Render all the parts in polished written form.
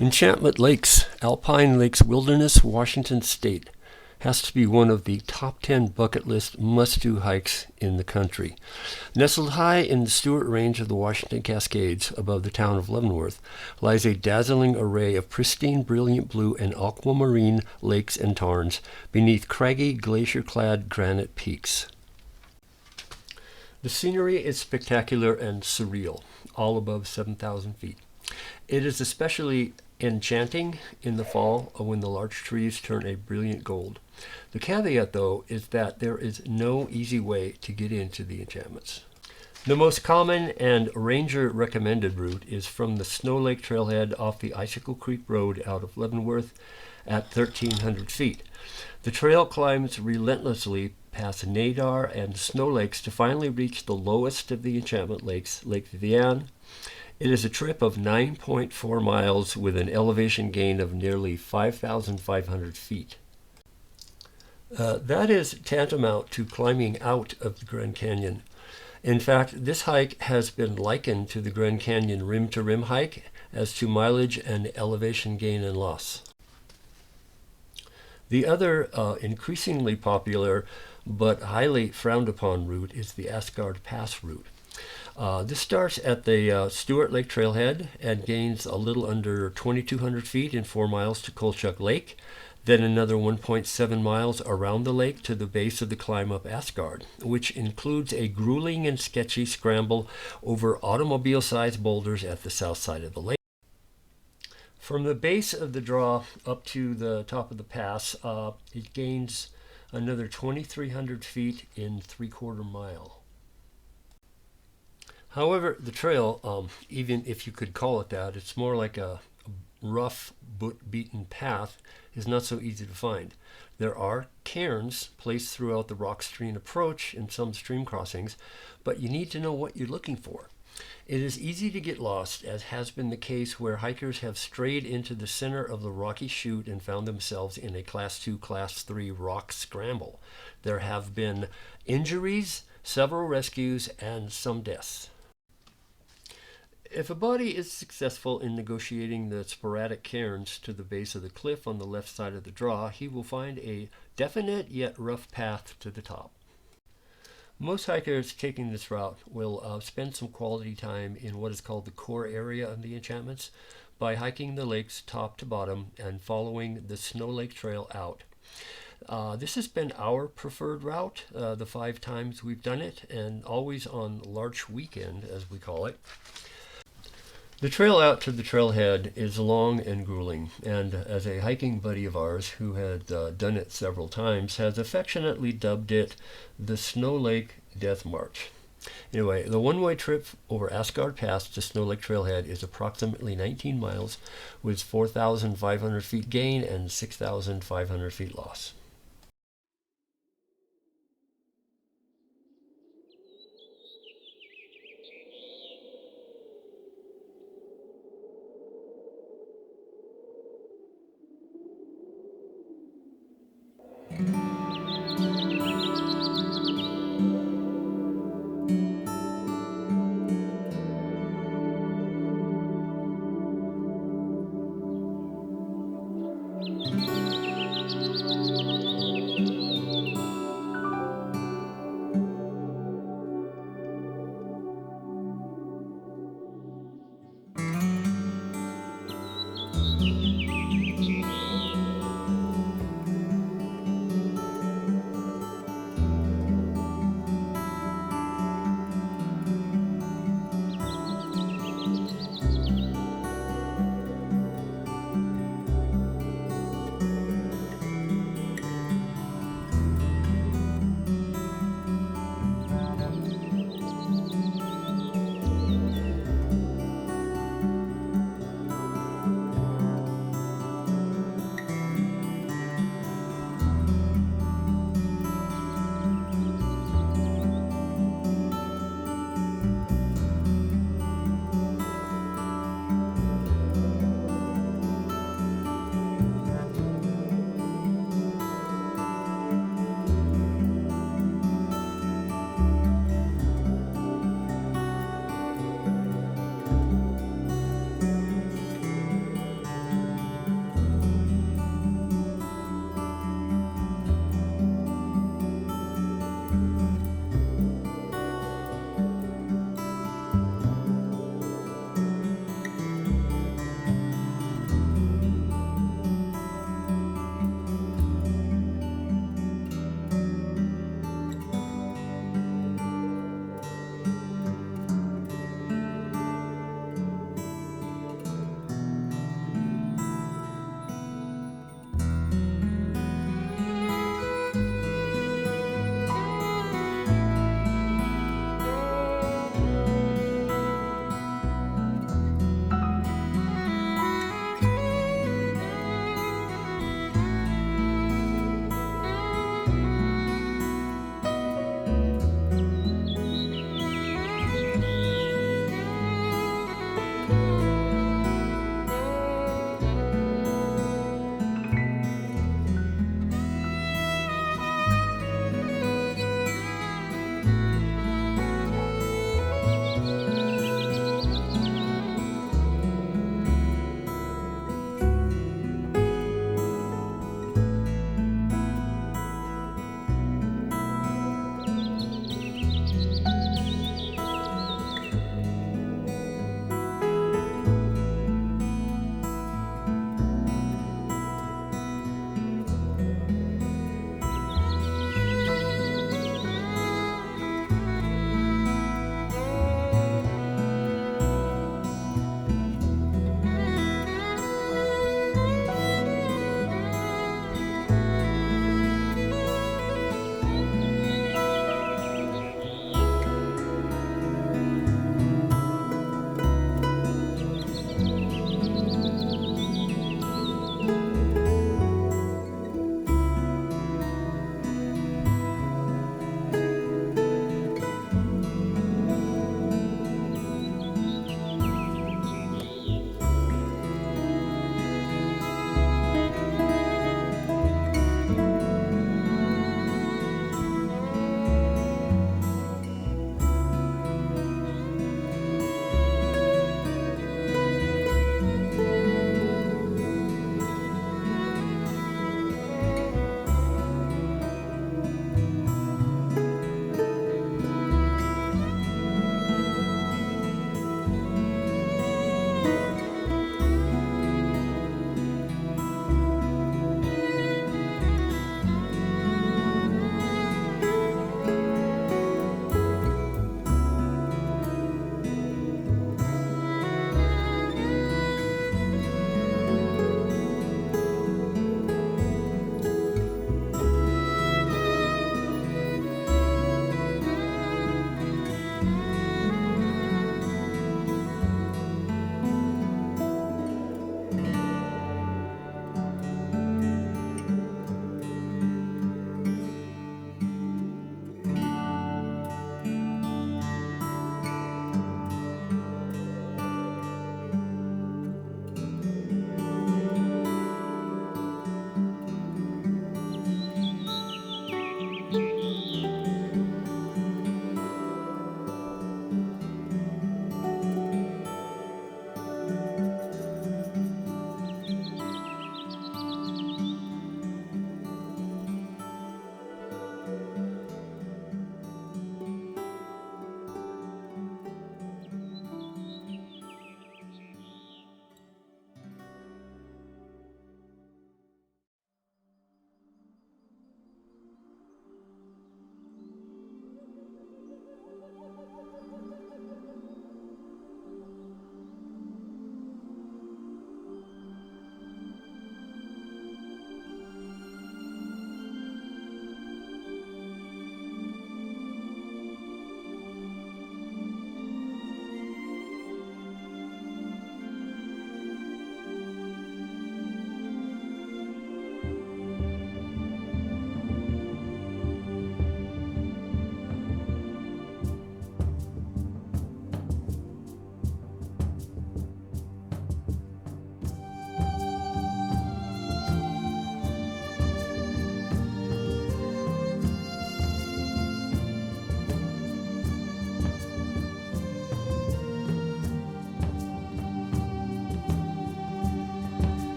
Enchantment Lakes, Alpine Lakes Wilderness, Washington State. Has to be one of the top 10 bucket list must-do hikes in the country. Nestled high in the Stewart Range of the Washington Cascades above the town of Leavenworth lies a dazzling array of pristine, brilliant blue and aquamarine lakes and tarns beneath craggy, glacier-clad granite peaks. The scenery is spectacular and surreal, all above 7,000 feet. It is especially enchanting in the fall when the large trees turn a brilliant gold. The caveat, though, is that there is no easy way to get into the enchantments. The most common and ranger-recommended route is from the Snow Lake Trailhead off the Icicle Creek Road out of Leavenworth at 1,300 feet. The trail climbs relentlessly past Nadar and Snow Lakes to finally reach the lowest of the Enchantment Lakes, Lake Vivian. It is a trip of 9.4 miles with an elevation gain of nearly 5,500 feet. That is tantamount to climbing out of the Grand Canyon. In fact, this hike has been likened to the Grand Canyon rim-to-rim hike as to mileage and elevation gain and loss. The other increasingly popular but highly frowned upon route is the Asgard Pass route. This starts at the Stewart Lake Trailhead and gains a little under 2,200 feet in 4 miles to Kolchak Lake, then another 1.7 miles around the lake to the base of the climb up Asgard, which includes a grueling and sketchy scramble over automobile-sized boulders at the south side of the lake. From the base of the draw up to the top of the pass, it gains another 2,300 feet in 3/4 mile. However, the trail, even if you could call it that, it's more like a rough, beaten path, is not so easy to find. There are cairns placed throughout the rock stream approach in some stream crossings, but you need to know what you're looking for. It is easy to get lost, as has been the case where hikers have strayed into the center of the rocky chute and found themselves in a Class 2, Class 3 rock scramble. There have been injuries, several rescues, and some deaths. If a body is successful in negotiating the sporadic cairns to the base of the cliff on the left side of the draw, he will find a definite yet rough path to the top. Most hikers taking this route will spend some quality time in what is called the core area of the enchantments by hiking the lakes top to bottom and following the Snow Lake Trail out. This has been our preferred route the 5 times we've done it, and always on Larch Weekend, as we call it. The trail out to the trailhead is long and grueling, and as a hiking buddy of ours who had done it several times has affectionately dubbed it the Snow Lake Death March. Anyway, the one-way trip over Asgard Pass to Snow Lake Trailhead is approximately 19 miles with 4,500 feet gain and 6,500 feet loss.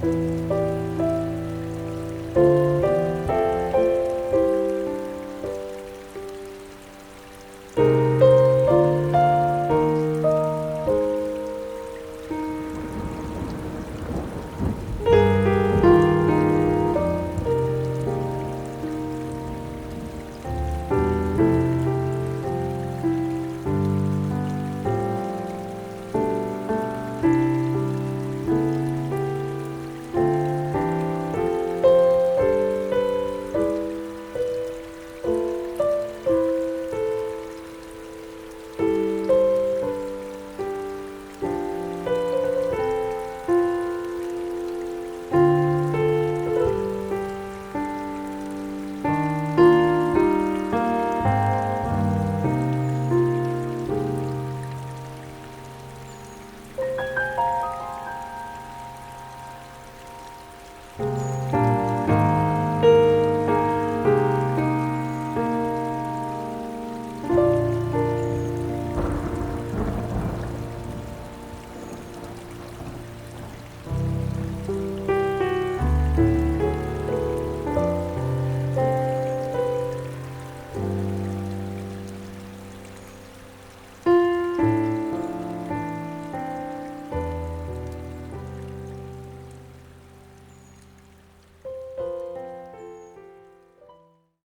you.